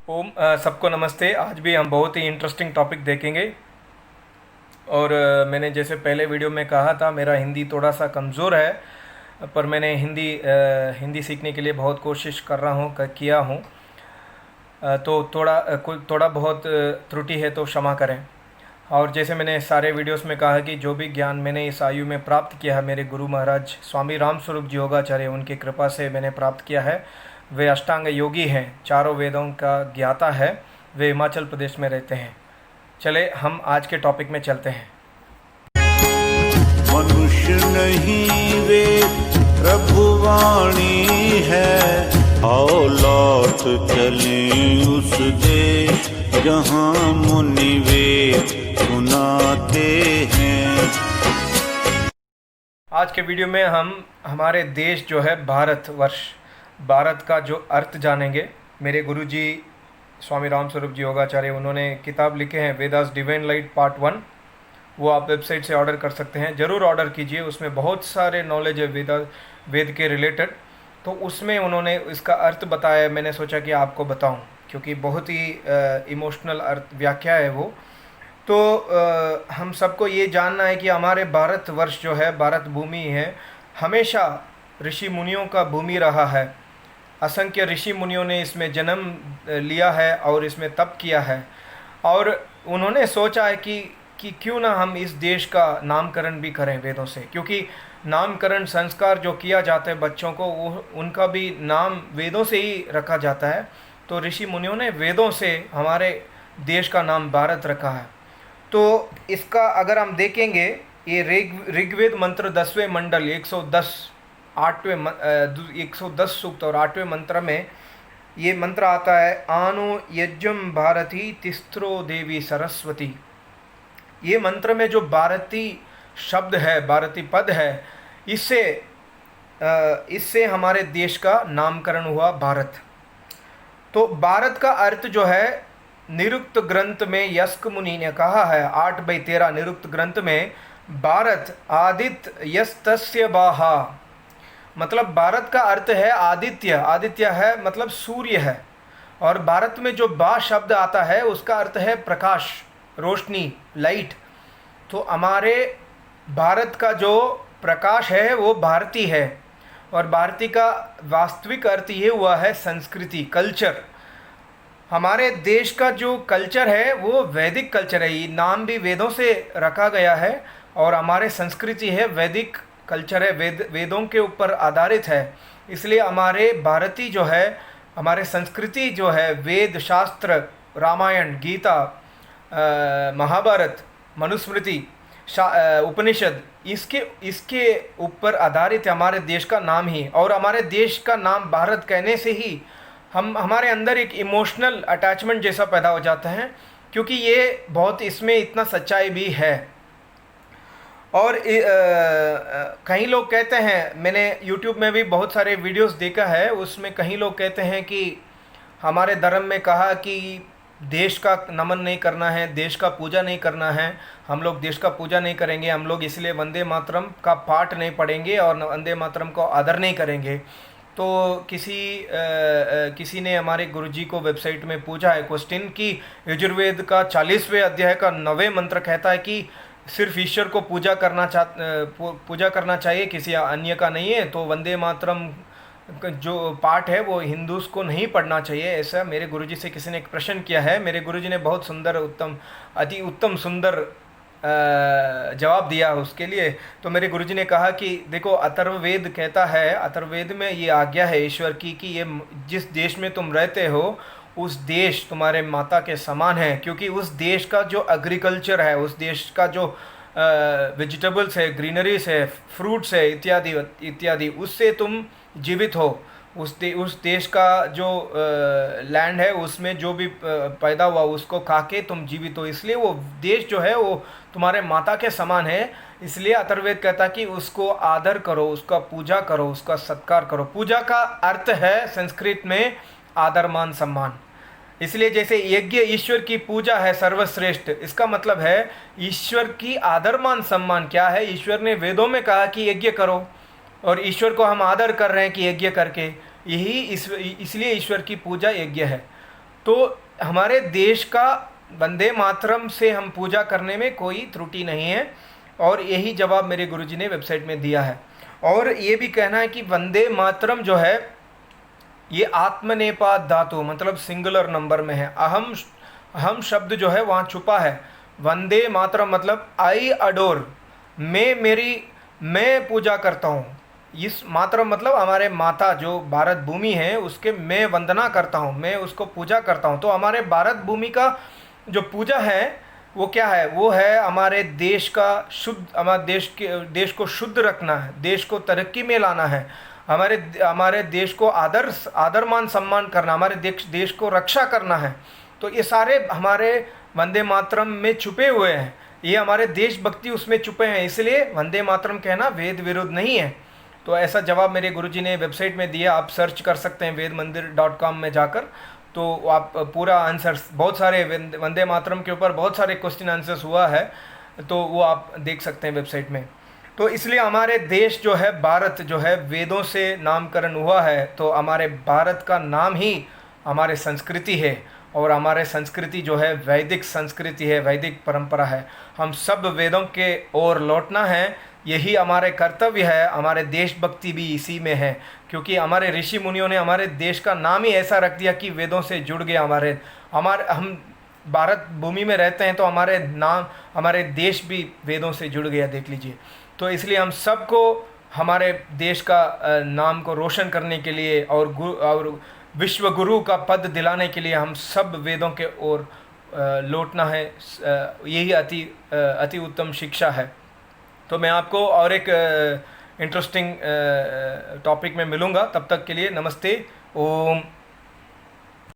सबको नमस्ते। आज भी हम बहुत ही इंटरेस्टिंग टॉपिक देखेंगे। और मैंने जैसे पहले वीडियो में कहा था, मेरा हिंदी थोड़ा सा कमज़ोर है, पर मैंने हिंदी सीखने के लिए बहुत कोशिश कर रहा हूँ, किया हूँ। तो थोड़ा बहुत त्रुटि है तो क्षमा करें। और जैसे मैंने सारे वीडियोस में कहा कि जो भी ज्ञान मैंने इस आयु में प्राप्त किया है, मेरे गुरु महाराज स्वामी राम स्वरूप जी योगाचार्य, उनकी कृपा से मैंने प्राप्त किया है। वे अष्टांग योगी हैं, चारों वेदों का ज्ञाता है। वे हिमाचल प्रदेश में रहते हैं। चले हम आज के टॉपिक में चलते हैं। मनुष्य नहीं वे प्रभुवाणी है, आओ लौट चले उस देश जहाँ मुनि वेद सुनाते हैं। आज के वीडियो में हम हमारे देश जो है भारतवर्ष, भारत का जो अर्थ जानेंगे। मेरे गुरुजी स्वामी राम स्वरूप जी योगाचार्य, उन्होंने किताब लिखे हैं वेदास डिवाइन लाइट पार्ट 1। वो आप वेबसाइट से ऑर्डर कर सकते हैं, ज़रूर ऑर्डर कीजिए। उसमें बहुत सारे नॉलेज है वेद के रिलेटेड। तो उसमें उन्होंने इसका अर्थ बताया। मैंने सोचा कि आपको बताऊं, क्योंकि बहुत ही इमोशनल अर्थ व्याख्या है वो। तो हम सबको ये जानना है कि हमारे भारतवर्ष जो है, भारत भूमि है, हमेशा ऋषि मुनियों का भूमि रहा है। असंख्य ऋषि मुनियों ने इसमें जन्म लिया है और इसमें तप किया है। और उन्होंने सोचा है कि क्यों ना हम इस देश का नामकरण भी करें वेदों से, क्योंकि नामकरण संस्कार जो किया जाता है बच्चों को, वो उनका भी नाम वेदों से ही रखा जाता है। तो ऋषि मुनियों ने वेदों से हमारे देश का नाम भारत रखा है। तो इसका अगर हम देखेंगे, ये ऋग्वेद मंत्र 10वें मंडल 110 110 सूक्त और 8वें मंत्र में ये मंत्र आता है, आनु यज्ञम भारती तिस्त्रो देवी सरस्वती। ये मंत्र में जो भारती शब्द है, भारती पद है, इससे हमारे देश का नामकरण हुआ भारत। तो भारत का अर्थ जो है, निरुक्त ग्रंथ में यस्क मुनि ने कहा है 8/13 निरुक्त ग्रंथ में, भारत आदित्य यस्तस्य बाहा। मतलब भारत का अर्थ है आदित्य। आदित्य है मतलब सूर्य है। और भारत में जो बा शब्द आता है उसका अर्थ है प्रकाश, रोशनी, लाइट। तो हमारे भारत का जो प्रकाश है वो भारती है। और भारती का वास्तविक अर्थ ये हुआ है संस्कृति, कल्चर। हमारे देश का जो कल्चर है वो वैदिक कल्चर है। ये नाम भी वेदों से रखा गया है। और हमारे संस्कृति है वैदिक कल्चर है, वेदों के ऊपर आधारित है। इसलिए हमारे भारतीय जो है, हमारे संस्कृति जो है, वेद शास्त्र, रामायण, गीता, महाभारत, मनुस्मृति, उपनिषद, इसके ऊपर आधारित है हमारे देश का नाम ही। और हमारे देश का नाम भारत कहने से ही हमारे अंदर एक इमोशनल अटैचमेंट जैसा पैदा हो जाता है, क्योंकि ये बहुत, इसमें इतना सच्चाई भी है। और कई लोग कहते हैं, मैंने YouTube में भी बहुत सारे वीडियोस देखा है, उसमें कई लोग कहते हैं कि हमारे धर्म में कहा कि देश का नमन नहीं करना है, देश का पूजा नहीं करना है। हम लोग देश का पूजा नहीं करेंगे, हम लोग इसलिए वंदे मातरम का पाठ नहीं पढ़ेंगे और वंदे मातरम को आदर नहीं करेंगे। तो किसी ने हमारे गुरुजी को वेबसाइट में पूछा है क्वेश्चन कि यजुर्वेद का 40वें अध्याय का 9वें मंत्र कहता है कि सिर्फ ईश्वर को पूजा करना चाहिए, किसी अन्य का नहीं है। तो वंदे मातरम जो पाठ है वो हिंदूज को नहीं पढ़ना चाहिए। ऐसा मेरे गुरुजी से किसी ने एक प्रश्न किया है। मेरे गुरुजी ने बहुत सुंदर, अति उत्तम सुंदर जवाब दिया उसके लिए। तो मेरे गुरुजी ने कहा कि देखो, अथर्ववेद कहता है, अथर्ववेद में ये आज्ञा है ईश्वर की कि ये जिस देश में तुम रहते हो उस देश तुम्हारे माता के समान है, क्योंकि उस देश का जो एग्रीकल्चर है, उस देश का जो वेजिटेबल्स है, ग्रीनरीज है, फ्रूट्स है, इत्यादि इत्यादि, उससे तुम जीवित हो। उस देश का जो लैंड है, उसमें जो भी पैदा हुआ उसको खा के तुम जीवित हो। इसलिए वो देश जो है वो तुम्हारे माता के समान है। इसलिए अथर्ववेद कहता कि उसको आदर करो, उसका पूजा करो, उसका सत्कार करो। पूजा का अर्थ है संस्कृत में आदर, मान, सम्मान। इसलिए जैसे यज्ञ ईश्वर की पूजा है सर्वश्रेष्ठ, इसका मतलब है ईश्वर की आदर, मान, सम्मान क्या है। ईश्वर ने वेदों में कहा कि यज्ञ करो, और ईश्वर को हम आदर कर रहे हैं कि यज्ञ करके, इसलिए ईश्वर की पूजा यज्ञ है। तो हमारे देश का वंदे मातरम से हम पूजा करने में कोई त्रुटि नहीं है, और यही जवाब मेरे गुरुजी ने वेबसाइट में दिया है। और ये भी कहना है कि वंदे मातरम जो है ये आत्मनेपद धातु मतलब सिंगुलर नंबर में है। अहम शब्द जो है वहाँ छुपा है। वंदे मातरम मतलब आई अडोर, मैं पूजा करता हूँ। इस मातरम मतलब हमारे माता जो भारत भूमि है उसके मैं वंदना करता हूँ, मैं उसको पूजा करता हूँ। तो हमारे भारत भूमि का जो पूजा है वो क्या है? वो है हमारे देश का शुद्ध, हमारे देश को शुद्ध रखना है, देश को तरक्की में लाना है, हमारे देश को आदर मान सम्मान करना, हमारे देश को रक्षा करना है। तो ये सारे हमारे वंदे मातरम में छुपे हुए हैं, ये हमारे देशभक्ति उसमें छुपे हैं, इसलिए वंदे मातरम कहना वेद विरुद्ध नहीं है। तो ऐसा जवाब मेरे गुरुजी ने वेबसाइट में दिया, आप सर्च कर सकते हैं vedmandir.com में जाकर, तो आप पूरा आंसर्स, बहुत सारे वंदे मातरम के ऊपर बहुत सारे क्वेश्चन आंसर्स हुआ है, तो वो आप देख सकते हैं वेबसाइट में। तो इसलिए हमारे देश जो है, भारत जो है, वेदों से नामकरण हुआ है, तो हमारे भारत का नाम ही हमारे संस्कृति है, और हमारे संस्कृति जो है वैदिक संस्कृति है, वैदिक परंपरा है। हम सब वेदों के ओर लौटना है, यही हमारे कर्तव्य है। हमारे देशभक्ति भी इसी में है, क्योंकि हमारे ऋषि मुनियों ने हमारे देश का नाम ही ऐसा रख दिया कि वेदों से जुड़ गया। हम भारत भूमि में रहते हैं, तो हमारे देश भी वेदों से जुड़ गया, देख लीजिए। तो इसलिए हम सबको हमारे देश का नाम को रोशन करने के लिए और विश्व गुरु का पद दिलाने के लिए हम सब वेदों के ओर लौटना है। यही अति उत्तम शिक्षा है। तो मैं आपको और एक इंटरेस्टिंग टॉपिक में मिलूँगा, तब तक के लिए नमस्ते। ओम